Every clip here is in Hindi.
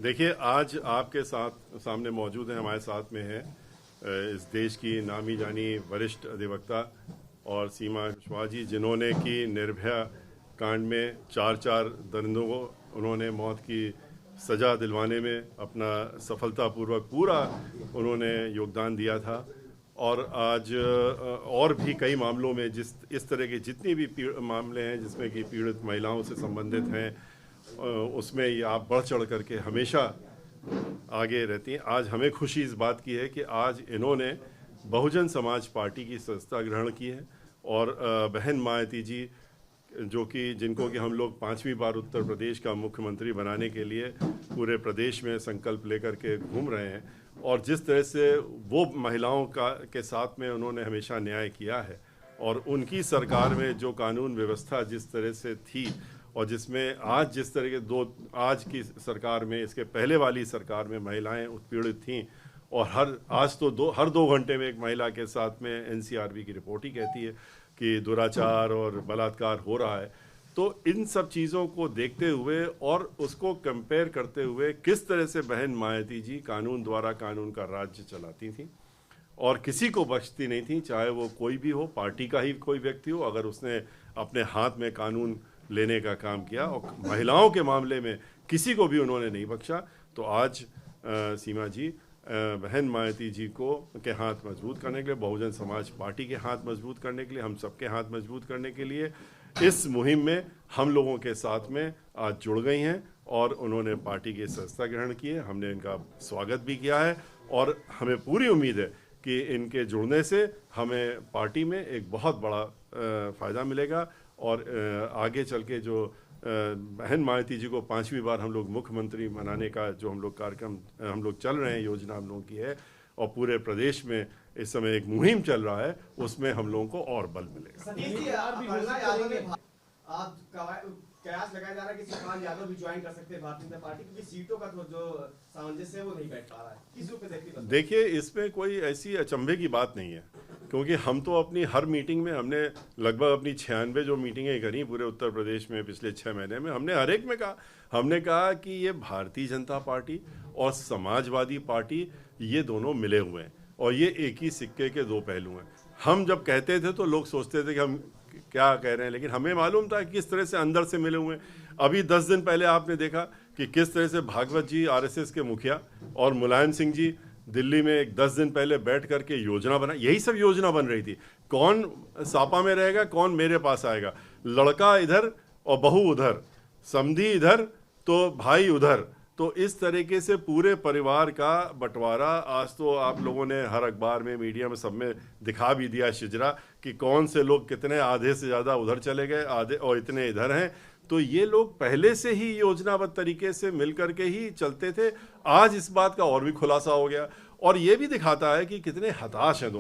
देखिए, आज आपके साथ सामने मौजूद हैं, हमारे साथ में हैं इस देश की नामी जानी वरिष्ठ अधिवक्ता और सीमा कुशवाहा जी, जिन्होंने की निर्भया कांड में चार दरिंदों को उन्होंने मौत की सज़ा दिलवाने में अपना सफलतापूर्वक पूरा उन्होंने योगदान दिया था। और आज और भी कई मामलों में इस तरह के जितनी भी मामले हैं जिसमें कि पीड़ित महिलाओं से संबंधित हैं, उसमें ये आप बढ़ चढ़ करके हमेशा आगे रहती हैं। आज हमें खुशी इस बात की है कि आज इन्होंने बहुजन समाज पार्टी की सदस्यता ग्रहण की है और बहन मायावती जी, जो कि जिनको कि हम लोग 5वीं बार उत्तर प्रदेश का मुख्यमंत्री बनाने के लिए पूरे प्रदेश में संकल्प लेकर के घूम रहे हैं, और जिस तरह से वो महिलाओं के साथ में उन्होंने हमेशा न्याय किया है, और उनकी सरकार में जो कानून व्यवस्था जिस तरह से थी और जिसमें आज जिस तरह के आज की सरकार में, इसके पहले वाली सरकार में महिलाएं उत्पीड़ित थीं, और हर दो घंटे में एक महिला के साथ में एनसीआरबी की रिपोर्ट ही कहती है कि दुराचार और बलात्कार हो रहा है। तो इन सब चीज़ों को देखते हुए और उसको कंपेयर करते हुए किस तरह से बहन मायावती जी कानून द्वारा कानून का राज्य चलाती थी और किसी को बख्शती नहीं थी, चाहे वो कोई भी हो, पार्टी का ही कोई व्यक्ति हो, अगर उसने अपने हाथ में कानून लेने का काम किया, और महिलाओं के मामले में किसी को भी उन्होंने नहीं बख्शा। तो आज सीमा जी, बहन मायावती जी के हाथ मजबूत करने के लिए, बहुजन समाज पार्टी के हाथ मजबूत करने के लिए, हम सबके हाथ मजबूत करने के लिए इस मुहिम में हम लोगों के साथ में आज जुड़ गई हैं और उन्होंने पार्टी की सदस्यता ग्रहण की है। हमने इनका स्वागत भी किया है और हमें पूरी उम्मीद है कि इनके जुड़ने से हमें पार्टी में एक बहुत बड़ा फ़ायदा मिलेगा, और आगे चल के जो बहन मायावती जी को 5वीं बार हम लोग मुख्यमंत्री बनाने का जो हम लोग कार्यक्रम हम लोग चल रहे हैं, योजना हम लोगों की है, और पूरे प्रदेश में इस समय एक मुहिम चल रहा है, उसमें हम लोगों को और बल मिलेगा। कयास लगाया जा रहा है कि सुखपाल यादव भी ज्वाइन कर सकते हैं भारतीय जनता पार्टी, क्योंकि सीटों का जो सामंजस्य है वो नहीं बैठ पा रहा है। किस रूप में देखते हैं? देखिए, इसमें कोई ऐसी अचंभे की बात नहीं है, क्योंकि हम तो अपनी हर मीटिंग में हमने लगभग अपनी 96 जो मीटिंगें करी पूरे उत्तर प्रदेश में पिछले 6 महीने में, हमने हर एक में हमने कहा कि ये भारतीय जनता पार्टी और समाजवादी पार्टी ये दोनों मिले हुए हैं और ये एक ही सिक्के के दो पहलू हैं। हम जब कहते थे तो लोग सोचते थे कि हम क्या कह रहे हैं, लेकिन हमें मालूम था कि किस तरह से अंदर से मिले हुए हैं। अभी 10 दिन पहले आपने देखा कि किस तरह से भागवत जी, आरएसएस के मुखिया, और मुलायम सिंह जी दिल्ली में एक 10 दिन पहले बैठ करके योजना बना, यही सब योजना बन रही थी। कौन सापा में रहेगा, कौन मेरे पास आएगा, लड़का इधर और बहू उधर, समधी इधर तो भाई उधर। तो इस तरीके से पूरे परिवार का बंटवारा आज तो आप लोगों ने हर अखबार में, मीडिया में, सब में दिखा भी दिया शिजरा कि कौन से लोग कितने, आधे से ज़्यादा उधर चले गए, आधे और इतने इधर हैं। तो ये लोग पहले से ही योजनाबद्ध तरीके से मिल करके ही चलते थे। आज इस बात का और भी खुलासा हो गया, और ये भी दिखाता है कि कितने हताश हैं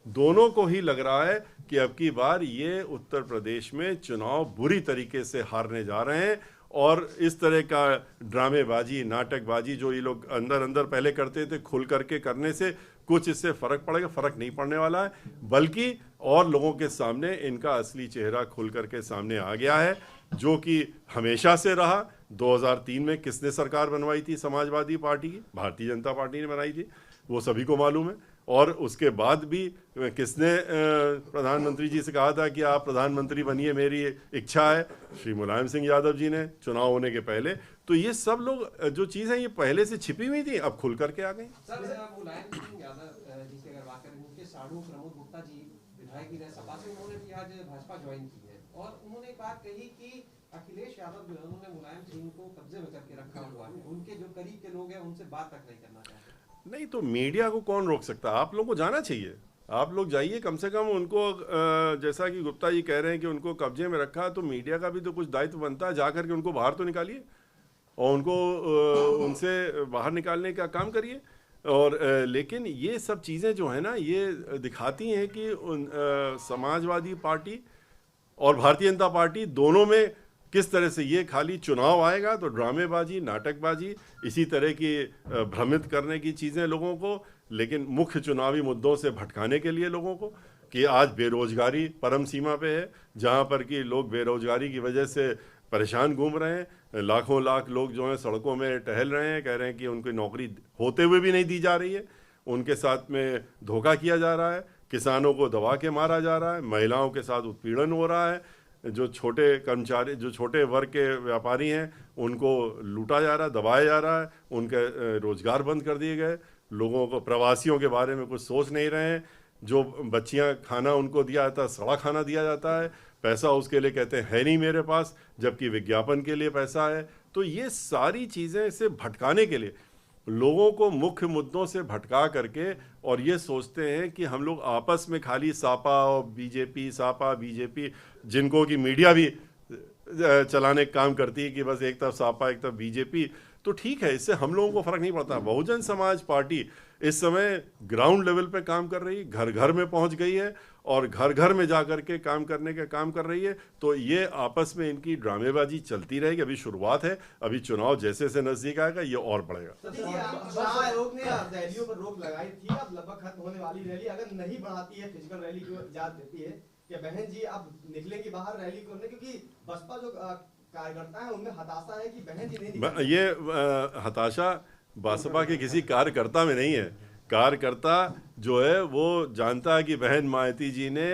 दोनों को ही लग रहा है कि अब की बार ये उत्तर प्रदेश में चुनाव बुरी तरीके से हारने जा रहे हैं, और इस तरह का ड्रामेबाजी, नाटकबाजी जो ये लोग अंदर अंदर पहले करते थे, खुल करके करने से कुछ इससे फ़र्क पड़ेगा, फ़र्क नहीं पड़ने वाला है, बल्कि और लोगों के सामने इनका असली चेहरा खुल करके सामने आ गया है, जो कि हमेशा से रहा। 2003 में किसने सरकार बनवाई थी समाजवादी पार्टी की? भारतीय जनता पार्टी ने बनाई थी, वो सभी को मालूम है। और उसके बाद भी किसने प्रधानमंत्री जी से कहा था कि आप प्रधानमंत्री बनिए, मेरी इच्छा है? श्री मुलायम सिंह यादव जी ने, चुनाव होने के पहले। तो ये सब लोग जो चीज़ है ये पहले से छिपी हुई थी, अब खुल करके आ गई। मुलायम सिंह यादव जी की अगर बात करें, उनके साढ़ू प्रमोद गुप्ता जी विधायक ही रहे सपा से, उन्होंने भी आज भाजपा ज्वाइन की है, और उन्होंने एक बात कही कि अखिलेश यादव जो है उन्होंने मुलायम सिंह को कब्जे में करके रखा हुआ है, उनके जो करीब के लोग हैं उनसे बात तक नहीं करना चाहते। नहीं तो मीडिया को कौन रोक सकता? आप लोगों को जाना चाहिए, आप लोग जाइए, कम से कम उनको जैसा कि गुप्ता जी कह रहे हैं कि उनको कब्जे में रखा, तो मीडिया का भी तो कुछ दायित्व बनता है, जा करके उनको बाहर तो निकालिए और उनको उनसे बाहर निकालने का काम करिए। और लेकिन ये सब चीज़ें जो है ना, ये दिखाती हैं कि समाजवादी पार्टी और भारतीय जनता पार्टी दोनों में किस तरह से ये खाली चुनाव आएगा तो ड्रामेबाजी, नाटकबाजी, इसी तरह की भ्रमित करने की चीज़ें लोगों को, लेकिन मुख्य चुनावी मुद्दों से भटकाने के लिए लोगों को, कि आज बेरोजगारी परम सीमा पे है, जहाँ पर कि लोग बेरोजगारी की वजह से परेशान घूम रहे हैं, लाखों लाख लोग जो हैं सड़कों में टहल रहे हैं, कह रहे हैं कि उनको नौकरी होते हुए भी नहीं दी जा रही है, उनके साथ में धोखा किया जा रहा है, किसानों को दबा के मारा जा रहा है, महिलाओं के साथ उत्पीड़न हो रहा है, जो छोटे कर्मचारी, जो छोटे वर्ग के व्यापारी हैं उनको लूटा जा रहा है, दबाया जा रहा है, उनके रोजगार बंद कर दिए गए, लोगों को, प्रवासियों के बारे में कुछ सोच नहीं रहे हैं, जो बच्चियां खाना उनको दिया जाता है सड़ा खाना दिया जाता है, पैसा उसके लिए कहते हैं है नहीं मेरे पास, जबकि विज्ञापन के लिए पैसा है। तो ये सारी चीज़ें इसे भटकाने के लिए, लोगों को मुख्य मुद्दों से भटका करके, और ये सोचते हैं कि हम लोग आपस में खाली सापा और बीजेपी, सापा बीजेपी, जिनको कि मीडिया भी चलाने का काम करती है कि बस एक तरफ सापा एक तरफ बीजेपी, तो ठीक है, इससे हम लोगों को फर्क नहीं पड़ता। बहुजन समाज पार्टी इस समय ग्राउंड लेवल पे काम कर रही है, घर घर में पहुंच गई है और घर घर में जाकर के काम करने का काम कर रही है। तो ये आपस में इनकी ड्रामेबाजी चलती रहेगी, अभी शुरुआत है, अभी चुनाव जैसे से नजदीक आएगा ये और बढ़ेगा। चुनाव आयोग ने रैलियों पर रोक लगाई थी, अब लगभग खत्म होने वाली रैली अगर नहीं बढ़ाती है, फिजिकल रैली की इजाजत देती है कि बहन जी अब निकलेंगी बाहर रैली करने, क्योंकि बसपा जो कार्यकर्ता है उनमें हताशा है कि बहन जी नहीं ये हताशा बसपा के किसी कार्यकर्ता में नहीं है। कार्यकर्ता जो है वो जानता है कि बहन मायावती जी ने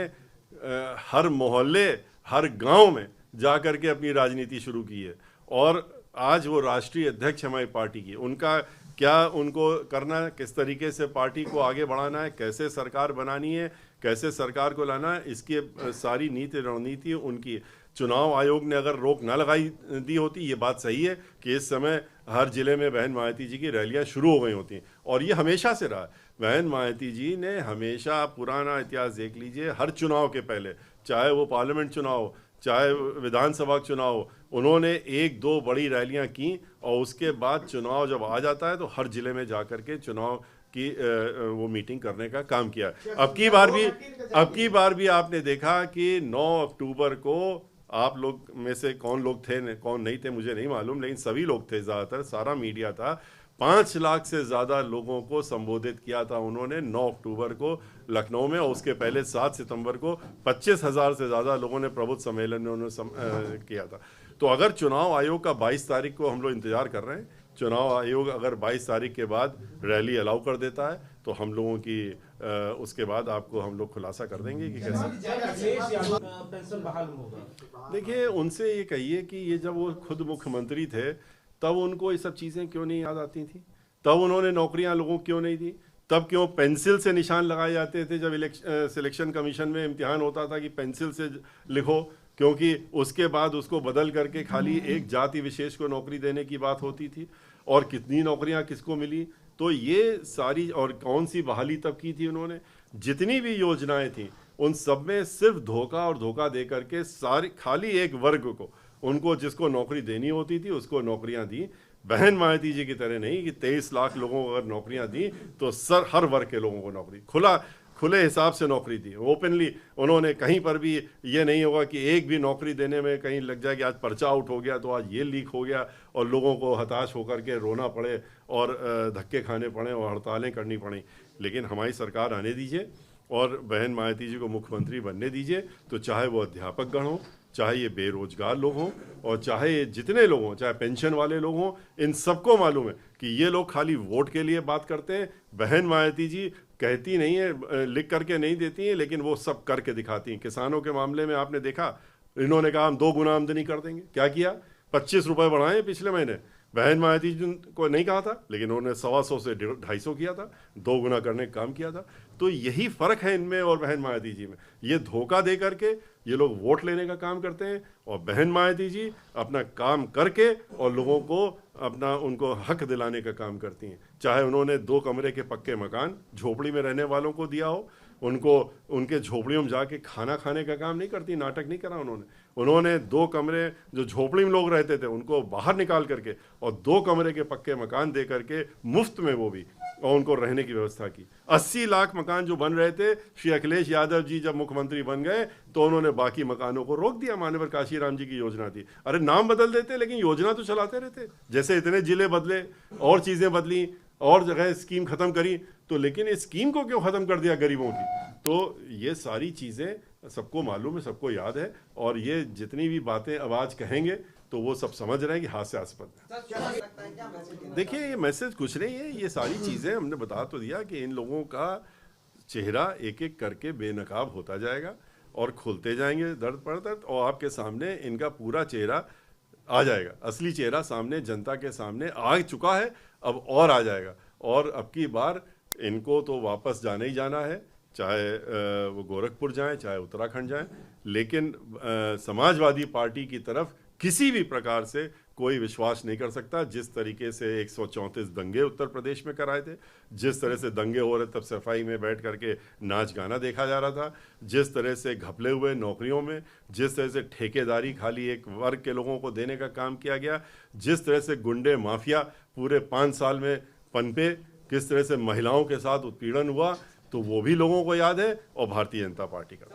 हर मोहल्ले, हर गांव में जा कर के अपनी राजनीति शुरू की है, और आज वो राष्ट्रीय अध्यक्ष हमारी पार्टी की। उनका क्या उनको करना है, किस तरीके से पार्टी को आगे बढ़ाना है, कैसे सरकार बनानी है, कैसे सरकार को लाना है, इसकी सारी नीति रणनीति उनकी। चुनाव आयोग ने अगर रोक ना लगाई दी होती, ये बात सही है कि इस समय हर जिले में बहन मायावती जी की रैलियां शुरू हो गई होती, और ये हमेशा से रहा। बहन मायावती जी ने हमेशा, पुराना इतिहास देख लीजिए, हर चुनाव के पहले, चाहे वो पार्लियामेंट चुनाव, चाहे विधानसभा चुनाव, उन्होंने एक दो बड़ी रैलियां की, और उसके बाद चुनाव जब आ जाता है तो हर जिले में जा कर के चुनाव की वो मीटिंग करने का काम किया। अब की बार भी आपने देखा कि 9 अक्टूबर को, आप लोग में से कौन लोग थे कौन नहीं थे मुझे नहीं मालूम, लेकिन सभी लोग थे, ज़्यादातर सारा मीडिया था, 5 लाख से ज़्यादा लोगों को संबोधित किया था उन्होंने 9 अक्टूबर को लखनऊ में, और उसके पहले 7 सितंबर को 25,000 से ज़्यादा लोगों ने प्रबुद्ध सम्मेलन में उन्होंने किया था। तो अगर चुनाव आयोग का 22 तारीख को हम लोग इंतज़ार कर रहे हैं, चुनाव आयोग अगर 22 तारीख के बाद रैली अलाउ कर देता है तो हम लोगों की उसके बाद आपको हम लोग खुलासा कर देंगे कि कैसे पेंशन बहाल होगा। देखिए, उनसे ये कहिए कि ये जब वो खुद मुख्यमंत्री थे तब उनको ये सब चीज़ें क्यों नहीं याद आती थी, तब उन्होंने नौकरियां लोगों को क्यों नहीं दी, तब क्यों पेंसिल से निशान लगाए जाते थे जब सिलेक्शन कमीशन में इम्तिहान होता था कि पेंसिल से लिखो, क्योंकि उसके बाद उसको बदल करके खाली एक जाति विशेष को नौकरी देने की बात होती थी, और कितनी नौकरियां किसको मिली। तो ये सारी, और कौन सी बहाली तब की थी उन्होंने, जितनी भी योजनाएं थी उन सब में सिर्फ धोखा और धोखा दे करके सारी, खाली एक वर्ग को, उनको जिसको नौकरी देनी होती थी उसको नौकरियां दी। बहन मायावती जी की तरह नहीं कि 23 लाख लोगों को अगर नौकरियां दी तो हर वर्ग के लोगों को नौकरी, खुले हिसाब से नौकरी दी, ओपनली। उन्होंने कहीं पर भी ये नहीं होगा कि एक भी नौकरी देने में कहीं लग जाए कि आज पर्चा आउट हो गया तो आज ये लीक हो गया और लोगों को हताश होकर के रोना पड़े और धक्के खाने पड़े और हड़तालें करनी पड़ी। लेकिन हमारी सरकार आने दीजिए और बहन मायावती जी को मुख्यमंत्री बनने दीजिए, तो चाहे वो अध्यापक गण हों, चाहे ये बेरोजगार लोग हों, और चाहे ये जितने लोग हों, चाहे पेंशन वाले लोग हों, इन सबको मालूम है कि ये लोग खाली वोट के लिए बात करते हैं। बहन मायावती जी कहती नहीं है, लिख करके नहीं देती हैं, लेकिन वो सब करके दिखाती हैं। किसानों के मामले में आपने देखा, इन्होंने कहा हम 2 गुना आमदनी कर देंगे, क्या किया, 25 रुपये बढ़ाए पिछले महीने। बहन मायावती जी को नहीं कहा था, लेकिन उन्होंने 125 से 250 किया था, 2 गुना करने का काम किया था। तो यही फर्क है इनमें और बहन मायावती जी में। ये धोखा दे करके ये लोग वोट लेने का काम करते हैं, और बहन मायावती जी अपना काम करके और लोगों को अपना, उनको हक दिलाने का काम करती हैं। चाहे उन्होंने 2 कमरे के पक्के मकान झोपड़ी में रहने वालों को दिया हो, उनको उनके झोपड़ियों में जाके खाना खाने का काम नहीं करती, नाटक नहीं करा उन्होंने 2 कमरे जो झोपड़ी में लोग रहते थे उनको बाहर निकाल करके और 2 कमरे के पक्के मकान दे करके मुफ्त में वो भी, और उनको रहने की व्यवस्था की। 80 लाख मकान जो बन रहे थे, श्री अखिलेश यादव जी जब मुख्यमंत्री बन गए तो उन्होंने बाकी मकानों को रोक दिया। मानवर काशीराम जी की योजना थी, अरे नाम बदल देते लेकिन योजना तो चलाते रहते। जैसे इतने जिले बदले और चीज़ें बदली और जगह स्कीम खत्म करी, तो लेकिन इस स्कीम को क्यों खत्म कर दिया गरीबों की। तो ये सारी चीज़ें सबको मालूम है, सबको याद है, और ये जितनी भी बातें अब आज कहेंगे तो वो सब समझ रहे हैं कि हास्यास्पद है। सर, क्या लगता है क्या मैसेज देना देखिए, ये मैसेज कुछ नहीं है, ये सारी चीज़ें हमने बता तो दिया कि इन लोगों का चेहरा एक एक करके बेनकाब होता जाएगा और खुलते जाएंगे दर्द पर दर्द, और आपके सामने इनका पूरा चेहरा आ जाएगा। असली चेहरा सामने जनता के सामने आ चुका है, अब और आ जाएगा। और अब की बार इनको तो वापस जाना ही जाना है, चाहे वो गोरखपुर जाएं, चाहे उत्तराखंड जाएं, लेकिन समाजवादी पार्टी की तरफ किसी भी प्रकार से कोई विश्वास नहीं कर सकता। जिस तरीके से 134 दंगे उत्तर प्रदेश में कराए थे, जिस तरह से दंगे हो रहे तब सफाई में बैठ करके नाच गाना देखा जा रहा था, जिस तरह से घपले हुए नौकरियों में, जिस तरह से ठेकेदारी खाली एक वर्ग के लोगों को देने का काम किया गया, जिस तरह से गुंडे माफिया पूरे 5 साल में पनपे, किस तरह से महिलाओं के साथ उत्पीड़न हुआ, तो वो भी लोगों को याद है और भारतीय जनता पार्टी का।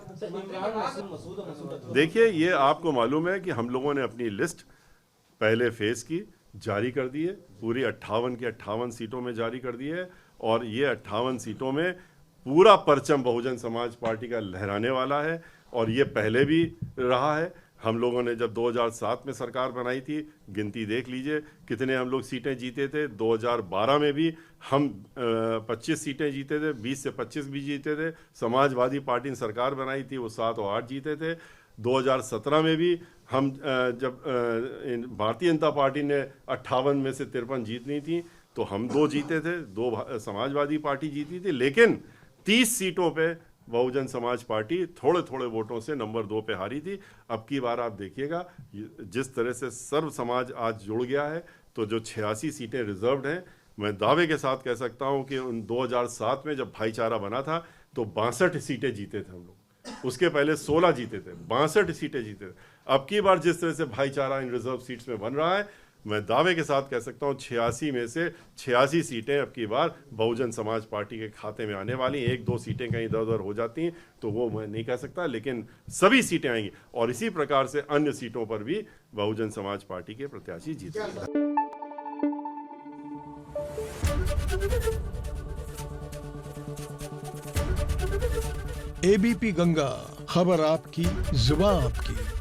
देखिए, ये आपको मालूम है कि हम लोगों ने अपनी लिस्ट पहले फेज की जारी कर दी है, पूरी 58 की 58 सीटों में जारी कर दी है, और ये 58 सीटों में पूरा परचम बहुजन समाज पार्टी का लहराने वाला है। और ये पहले भी रहा है। हम लोगों ने जब 2007 में सरकार बनाई थी, गिनती देख लीजिए कितने हम लोग सीटें जीते थे। 2012 में भी हम 25 सीटें जीते थे, 20 से 25 भी जीते थे। समाजवादी पार्टी ने सरकार बनाई थी, वो 7 और 8 जीते थे। 2017 में भी हम जब भारतीय जनता पार्टी ने 58 में से 53 जीतनी थी, तो हम 2 जीते थे, 2 समाजवादी पार्टी जीती थी। लेकिन 30 सीटों पे बहुजन समाज पार्टी थोड़े थोड़े वोटों से नंबर 2 पे हारी थी। अब की बार आप देखिएगा जिस तरह से सर्व समाज आज जुड़ गया है, तो जो 86 सीटें रिजर्व्ड हैं, मैं दावे के साथ कह सकता हूं कि उन 2007 में जब भाईचारा बना था तो 62 सीटें जीते थे हम लोग, उसके पहले 16 जीते थे, 62 सीटें जीते थे। अब की बार जिस तरह से भाईचारा इन रिजर्व सीट्स में बन रहा है, मैं दावे के साथ कह सकता हूं 86 में से 86 सीटें अब की बार बहुजन समाज पार्टी के खाते में आने वाली। 1-2 सीटें कहीं इधर उधर हो जाती हैं तो वो मैं नहीं कह सकता, लेकिन सभी सीटें आएंगी, और इसी प्रकार से अन्य सीटों पर भी बहुजन समाज पार्टी के प्रत्याशी जीतेंगे। एबीपी गंगा, खबर आपकी, जुबान आपकी।